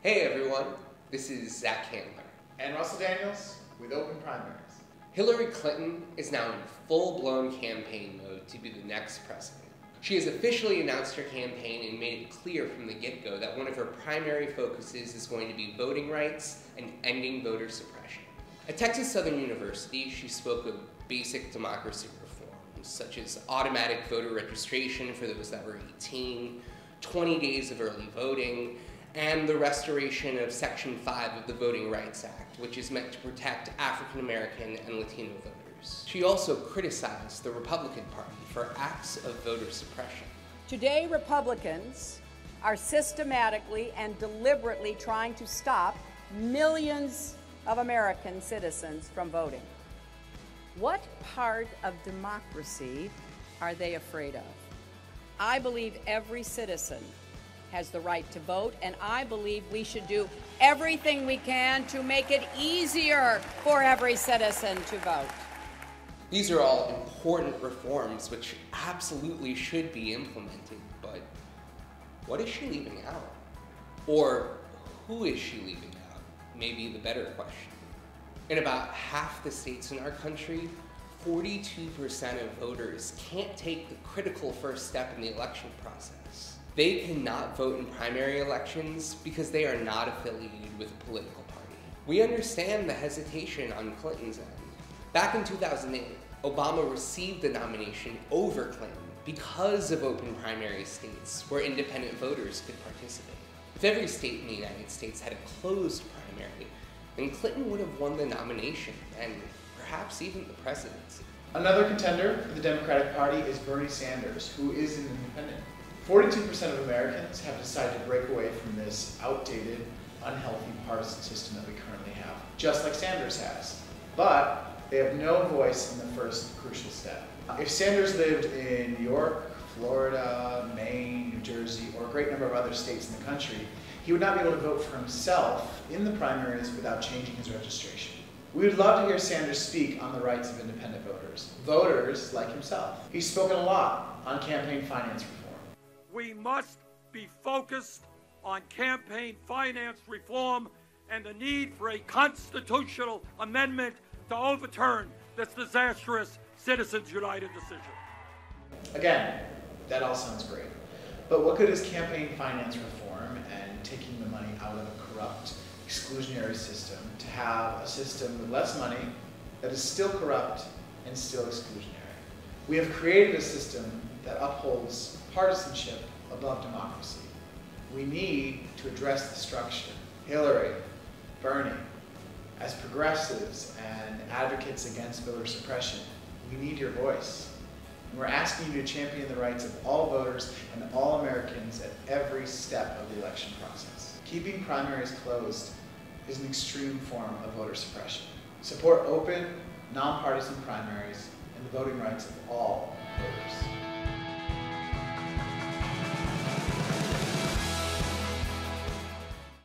Hey everyone, this is Zach Handler. And Russell Daniels with Open Primaries. Hillary Clinton is now in full-blown campaign mode to be the next president. She has officially announced her campaign and made it clear from the get-go that one of her primary focuses is going to be voting rights and ending voter suppression. At Texas Southern University, she spoke of basic democracy reforms, such as automatic voter registration for those that were 18, 20 days of early voting, and the restoration of Section 5 of the Voting Rights Act, which is meant to protect African American and Latino voters. She also criticized the Republican Party for acts of voter suppression. Today, Republicans are systematically and deliberately trying to stop millions of American citizens from voting. What part of democracy are they afraid of? I believe every citizen has the right to vote, and I believe we should do everything we can to make it easier for every citizen to vote. These are all important reforms which absolutely should be implemented, but what is she leaving out? Or who is she leaving out? Maybe the better question. In about half the states in our country, 42% of voters can't take the critical first step in the election process. They cannot vote in primary elections because they are not affiliated with a political party. We understand the hesitation on Clinton's end. Back in 2008, Obama received the nomination over Clinton because of open primary states where independent voters could participate. If every state in the United States had a closed primary, then Clinton would have won the nomination and perhaps even the presidency. Another contender for the Democratic Party is Bernie Sanders, who is an independent. 42% of Americans have decided to break away from this outdated, unhealthy partisan system that we currently have, just like Sanders has. But they have no voice in the first crucial step. If Sanders lived in New York, Florida, Maine, New Jersey, or a great number of other states in the country, he would not be able to vote for himself in the primaries without changing his registration. We would love to hear Sanders speak on the rights of independent voters like himself. He's spoken a lot on campaign finance reform. We must be focused on campaign finance reform and the need for a constitutional amendment to overturn this disastrous Citizens United decision. Again, that all sounds great. But what good is campaign finance reform and taking the money out of a corrupt, exclusionary system to have a system with less money that is still corrupt and still exclusionary? We have created a system that upholds partisanship above democracy. We need to address the structure. Hillary, Bernie, as progressives and advocates against voter suppression, we need your voice. And we're asking you to champion the rights of all voters and all Americans at every step of the election process. Keeping primaries closed is an extreme form of voter suppression. Support open, nonpartisan primaries and the voting rights of all voters.